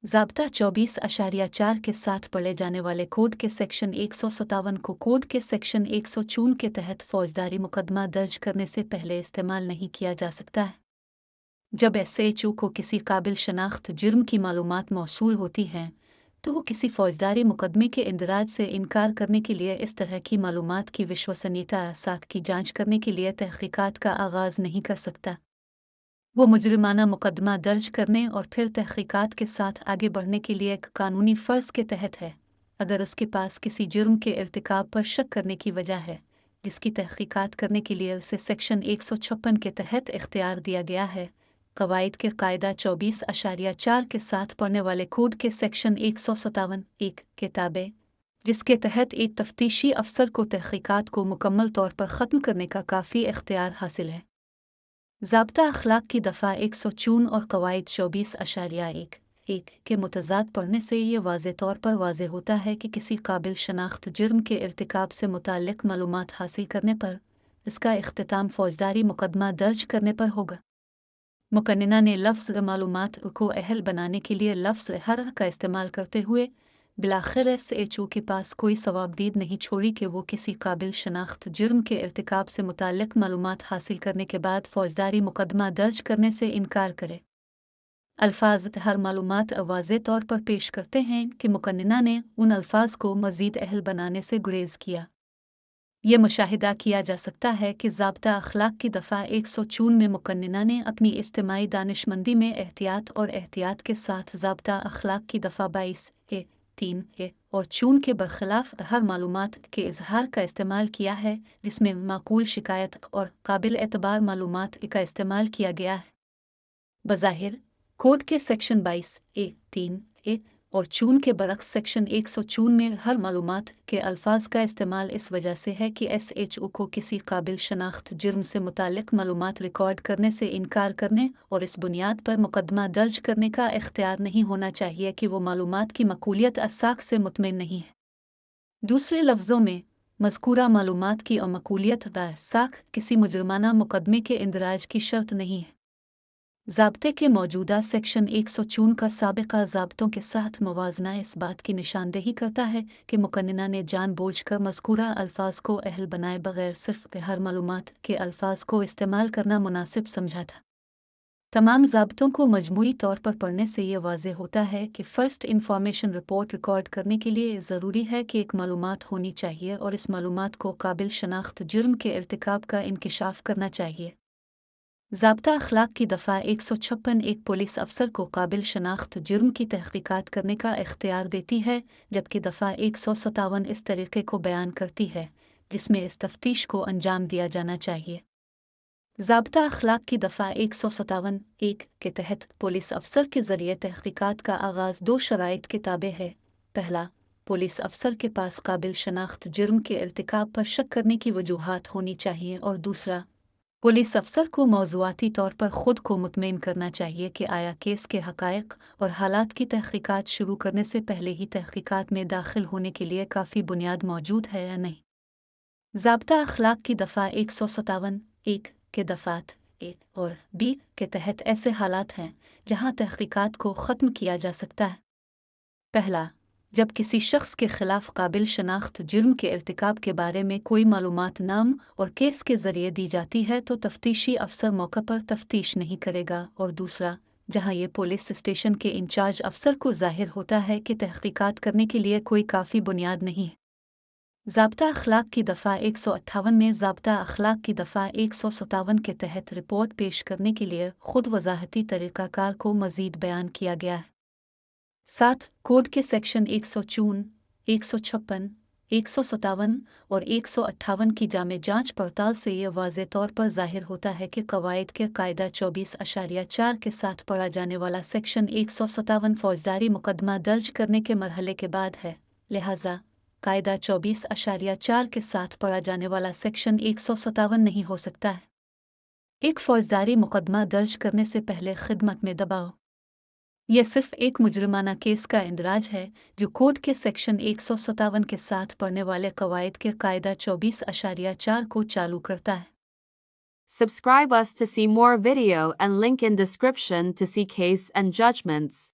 ज़ाब्ता 24.4 के साथ पढ़े जाने वाले कोड के सेक्शन 157 को कोड के सेक्शन 154 के तहत फौजदारी मुकदमा दर्ज करने से पहले इस्तेमाल नहीं किया जा सकता है। जब SHO को किसी काबिल शनाख्त जुर्म की मालूमात मौसूल होती हैं, तो वो किसी फौजदारी मुकदमे के इंदराज से इनकार करने के लिए इस तरह की मालूमात की विश्वसनीयता साख की जांच करने के लिए तहकीकात का आगाज़ नहीं कर सकता। वो मुजरिमाना मुकदमा दर्ज करने और फिर तहकीकात के साथ आगे बढ़ने के लिए एक कानूनी फ़र्ज़ के तहत है, अगर उसके पास किसी जुर्म के इर्तिकाब पर शक करने की वजह है, जिसकी तहकीकात करने के लिए उसे सेक्शन 156 के तहत इख्तियार दिया गया है। कवायद के कायदा 24.4 के साथ पढ़ने वाले कोड के सेक्शन 157(1) के ताबे, जिसके तहत एक तफ्तीशी अफसर को तहकीकात को मुकम्मल तौर पर ख़त्म करने का काफ़ी इख्तियार हासिल है। ज़ाब्ता अखलाक की दफ़ा 154 और कवायद 24.1 के मुतज़ाद पढ़ने से ये वाज़े तौर पर वाज़े होता है कि किसी काबिल शनाख्त जुर्म के इर्तिकाब से मुताल्लिक़ मालूमात हासिल करने पर इसका इख्तिताम फ़ौजदारी मुकदमा दर्ज करने पर होगा। मुकन्निना ने लफ्ज़ मालूमात को अहल बनाने के लिए लफ्ज़ हर का इस्तेमाल करते हुए बिलाखिर SHO के पास कोई सवाबदीद नहीं छोड़ी कि वो किसी काबिल शनाख्त जुर्म के इर्तिकाब से मुताल्लिक़ मालूमात हासिल करने के बाद फ़ौजदारी मुकदमा दर्ज करने से इनकार करे। अल्फाज हर मालूमात वाज़े तौर पर पेश करते हैं कि मुकन्निना ने उन अल्फाज को मज़ीद अहल बनाने से गुरेज़ किया। ये मुशाहिदा किया जा सकता है कि ज़ाब्ता अखलाक की दफ़ा 154 में मुकन्निना ने अपनी इज्तिमाई दानिशमंदी में एहतियात के साथ ज़ाब्ता अखलाक की दफ़ा 22(3) और चून के बरखिलाफ हर मालूमात के इजहार का इस्तेमाल किया है जिसमें माकूल शिकायत और काबिल एतबार मालूमात का इस्तेमाल किया गया है। बज़ाहिर कोड के सेक्शन 22(3) और चून के बरक्स सेक्शन 154 में हर मालूमात के अल्फाज का इस्तेमाल इस वजह से है कि SHO को किसी काबिल शनाख्त जुर्म से मुताल्लिक़ मालूमात रिकॉर्ड करने से इनकार करने और इस बुनियाद पर मुकदमा दर्ज करने का इख्तियार नहीं होना चाहिए कि वो मालूमात की मकूलियत असाक से मुतमिन नहीं है। दूसरे लफ्ज़ों में, मज़कूरा मालूमात की मकूलियत साख किसी मुजरिमाना मुकदमे के इंदराज की शर्त नहीं है। ज़ाब्ते के मौजूदा सेक्शन 154 का साबिक़ा ज़ाब्तों के साथ मुवाज़ना इस बात की निशानदेही करता है कि मुकन्निना ने जानबूझकर मज़कूरा अल्फाज को अहल बनाए बगैर सिर्फ हर मालूमात के अल्फाज को इस्तेमाल करना मुनासिब समझा था। तमाम ज़ाब्तों को मजमूई तौर पर पढ़ने से ये वाज़े होता है कि फ़र्स्ट इंफॉर्मेशन रिपोर्ट रिकॉर्ड करने के लिए ज़रूरी है कि एक मालूमात होनी चाहिए और इस मालूमात को काबिल शनाख्त जुर्म के इर्तिकाब का इंकिशाफ करना चाहिए। ज़ाब्ता अखलाक की दफ़ा 156 एक पुलिस अफसर को काबिल शनाख्त जुर्म की तहकीकात करने का इख्तियार देती है, जबकि दफ़ा 157 इस तरीक़े को बयान करती है जिसमें इस तफ्तीश को अंजाम दिया जाना चाहिए। ज़ाब्ता अखलाक की दफ़ा 157(1) के तहत पुलिस अफसर के ज़रिए तहकीकात का आगाज़ दो शराइत के ताबे है। पहला, पुलिस अफसर के पास काबिल शनाख्त जुर्म के इर्तिकाब पर शक करने की वजूहात होनी चाहिए और दूसरा, पुलिस अफसर को मौज़ूआती तौर पर ख़ुद को मुतमईन करना चाहिए कि आया केस के हक़ाइक़ और हालात की तहकीकात शुरू करने से पहले ही तहकीकात में दाखिल होने के लिए काफ़ी बुनियाद मौजूद है या नहीं। ज़ाब्ता अखलाक की दफ़ा 157(1) के दफ़ात ए और बी के तहत ऐसे हालात हैं जहाँ तहकीकात को ख़त्म किया जा सकता है। पहला, जब किसी शख्स के खिलाफ काबिल शनाख्त जुर्म के इर्तिकाब के बारे में कोई मालूमात नाम और केस के ज़रिए दी जाती है तो तफ्तीशी अफसर मौका पर तफ्तीश नहीं करेगा, और दूसरा, जहां ये पुलिस स्टेशन के इंचार्ज अफसर को ज़ाहिर होता है कि तहकीकात करने के लिए कोई काफ़ी बुनियाद नहीं है। ज़ाब्ता अखलाक की दफ़ा 158 में ज़ाब्ता अखलाक की दफ़ा 157 के तहत रिपोर्ट पेश करने के लिए खुद वज़ाहती तरीक़ाकार को मज़ीद बयान किया गया है। 7 कोड के सेक्शन 154, 156, 157 और 158 की जामे जांच पड़ताल से ये वाज़े तौर पर ज़ाहिर होता है कि कवायद के कायदा 24.4 के साथ पढ़ा जाने वाला सेक्शन 157 फ़ौजदारी मुकदमा दर्ज करने के मरहले के बाद है, लिहाजा कायदा 24.4 के साथ पढ़ा जाने वाला सेक्शन 157 नहीं हो सकता है। एक फ़ौजदारी मुकदमा दर्ज करने से पहले खिदमत में दबाव, यह सिर्फ एक मुजरिमाना केस का इंदराज है जो कोड के सेक्शन 157 के साथ पढ़ने वाले कवायद के कायदा 24.4 को चालू करता है। Subscribe us to see more video and link in description to see case and judgments.